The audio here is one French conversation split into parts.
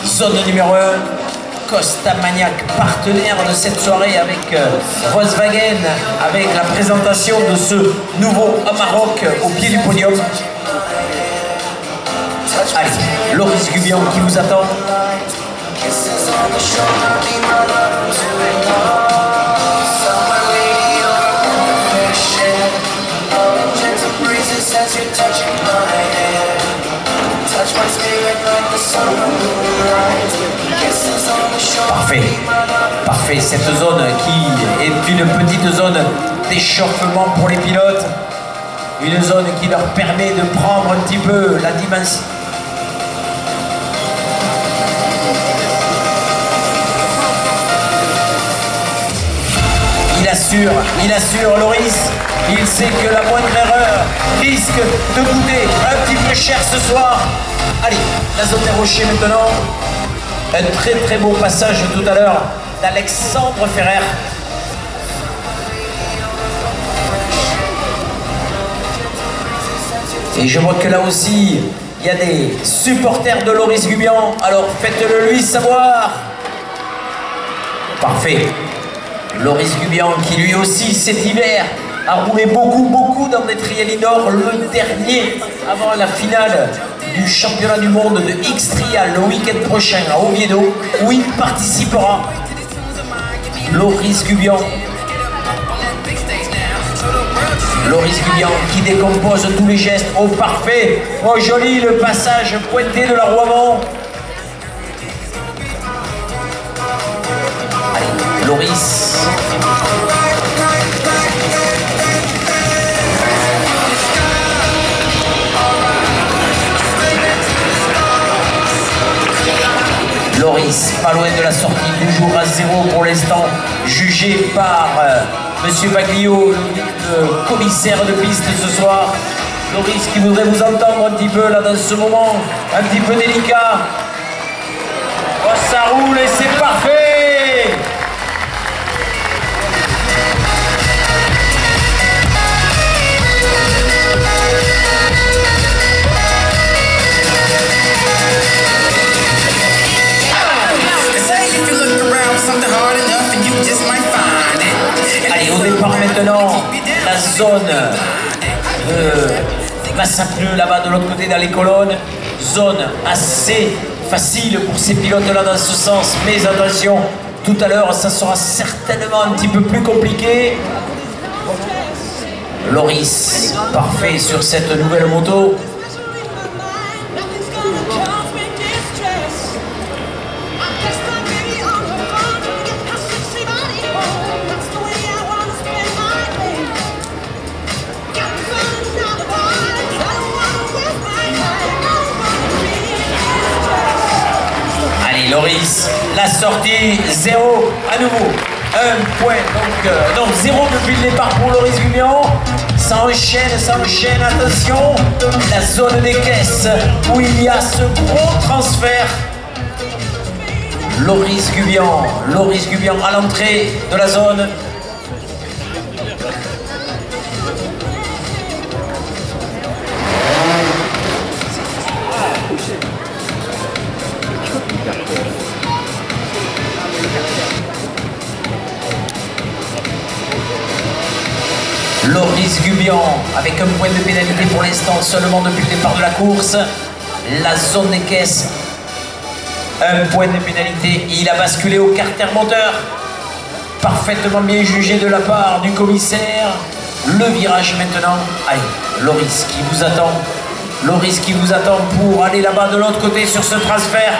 Zone numéro 1, Costa Maniac, partenaire de cette soirée avec Volkswagen, avec la présentation de ce nouveau Amarok au pied du podium. Allez, Loris Gubian qui vous attend. Parfait, parfait, cette zone qui est une petite zone d'échauffement pour les pilotes, une zone qui leur permet de prendre un petit peu la dimension. Il assure Loris, il sait que la moindre erreur risque de coûter un petit peu cher ce soir. Allez, la zone des rochers maintenant. Un très très beau passage tout à l'heure d'Alexandre Ferrer. Et je vois que là aussi, il y a des supporters de Loris Gubian. Alors faites-le lui savoir. Parfait. Loris Gubian qui lui aussi cet hiver a roulé beaucoup dans des trials indoor, le dernier avant la finale du championnat du monde de X-Trial le week-end prochain à Oviedo, où il participera. Loris Gubian. Loris Gubian qui décompose tous les gestes. Oh parfait, oh joli le passage pointé de la roue avant. Allez, Loris. Loris, pas loin de la sortie, toujours à 0 pour l'instant, jugé par Monsieur Baglio, le commissaire de piste ce soir. Loris qui voudrait vous entendre un petit peu là dans ce moment, un petit peu délicat. Oh, ça roule et c'est parfait! Allez, au départ maintenant, la zone de Massapneu là-bas de l'autre côté dans les colonnes. Zone assez facile pour ces pilotes-là dans ce sens, mais attention, tout à l'heure ça sera certainement un petit peu plus compliqué. Loris, parfait sur cette nouvelle moto. Loris, la sortie, 0 à nouveau, 1 point, donc 0 depuis le départ pour Loris Gubian. Ça enchaîne, attention, la zone des caisses où il y a ce gros transfert. Loris Gubian à l'entrée de la zone. Loris Gubian avec un point de pénalité pour l'instant seulement depuis le départ de la course. La zone des caisses, un point de pénalité. Il a basculé au carter moteur. Parfaitement bien jugé de la part du commissaire. Le virage maintenant. Allez, Loris qui vous attend. Loris qui vous attend pour aller là-bas de l'autre côté sur ce transfert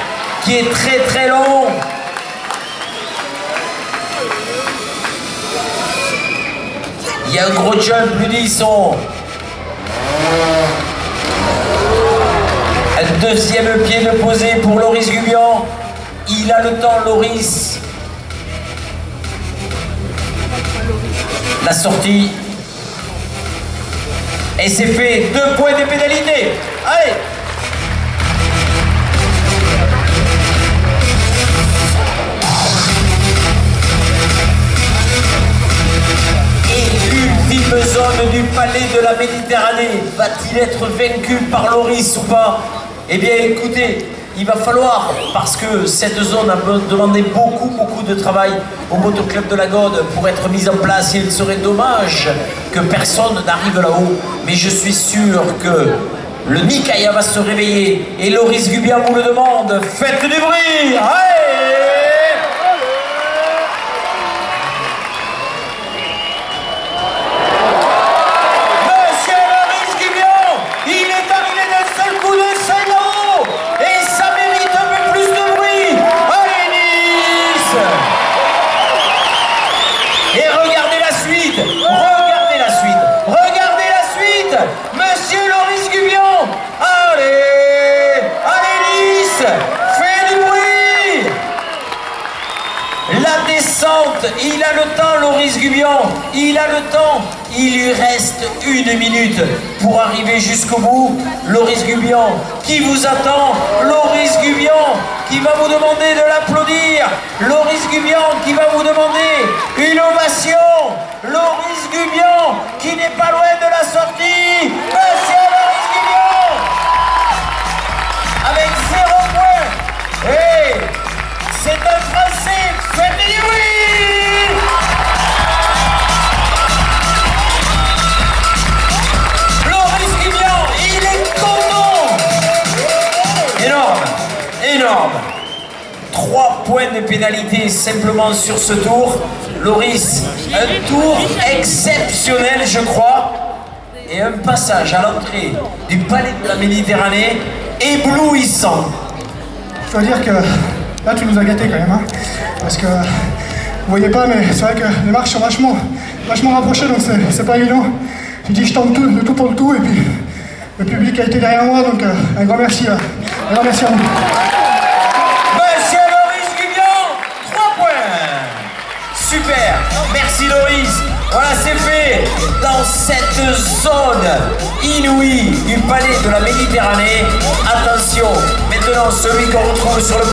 qui est très très long. Il y a un gros jump, lui dit son. Un deuxième pied de posé pour Loris Gubian. Il a le temps, Loris. La sortie. Et c'est fait, 2 points de pénalité. Allez! Ultime zone du palais de la Méditerranée. Va-t-il être vaincu par Loris ou pas? Eh bien écoutez, il va falloir, parce que cette zone a demandé beaucoup de travail au motoclub de la Gaude pour être mise en place, et il serait dommage que personne n'arrive là-haut. Mais je suis sûr que le Nikaya va se réveiller et Loris Gubian vous le demande. Faites du bruit! Allez! Monsieur Loris Gubian, allez, Nice, fais du bruit. La descente, il a le temps, Loris Gubian, il a le temps. Il lui reste 1 minute pour arriver jusqu'au bout. Loris Gubian qui vous attend, Loris Gubian qui va vous demander de l'applaudir, Loris Gubian qui va vous demander une ovation, Loris Gubian qui n'est pas loin de la sortie. Monsieur Loris Gubian avec 0 points. Et c'est un Français, faites du bruit. Loris Gubian, il est content. Énorme. 3 points de pénalité simplement sur ce tour. Loris, un tour exceptionnel, je crois, et un passage à l'entrée du Palais de la Méditerranée éblouissant. Je dois dire que là tu nous as gâtés quand même, hein, parce que vous voyez pas, mais c'est vrai que les marches sont vachement rapprochées, donc c'est pas évident. J'ai dit je tente de tout pour le tout, et puis le public a été derrière moi, donc un grand merci à vous. Monsieur Loris Gubian, 3 points. Super, merci Loris. Voilà, c'est fait. Dans cette zone inouïe du Palais de la Méditerranée, attention, maintenant celui qu'on retrouve sur le